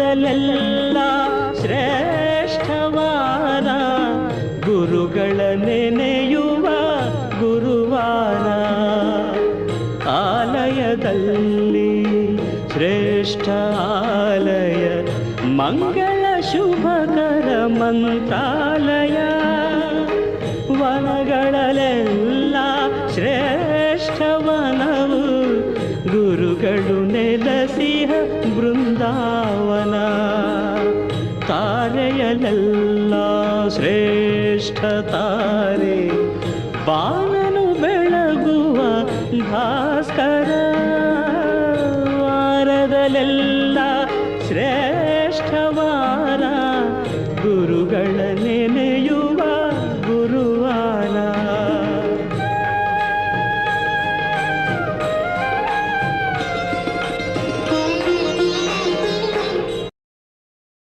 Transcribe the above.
ವಾರದಲ್ಲೆಲ್ಲ ಶ್ರೇಷ್ಠವಾರ ಗುರುಗಳ ನೆನೆಯುವ ಗುರುವಾರ. ಆಲಯದಲ್ಲಿ ಶ್ರೇಷ್ಠ ಆಲಯ ಮಂಗಳ ಶುಭಕರ ಮಂತ್ರಾಲಯ. ವನಗಳಲ್ಲೆಲ್ಲ ಶ್ರೇಷ್ಠವನವು ಗುರುಗಳು ನೆಲೆಸಿಹ ಬೃಂದಾವನ. ತಾರೆಯಲ್ಲೆಲ್ಲ ಶ್ರೇಷ್ಠ ತಾರೆ ಬಾನನು ಬೆಳಗುವ ಭಾಸ್ಕರ. ವಾರದಲ್ಲೆಲ್ಲ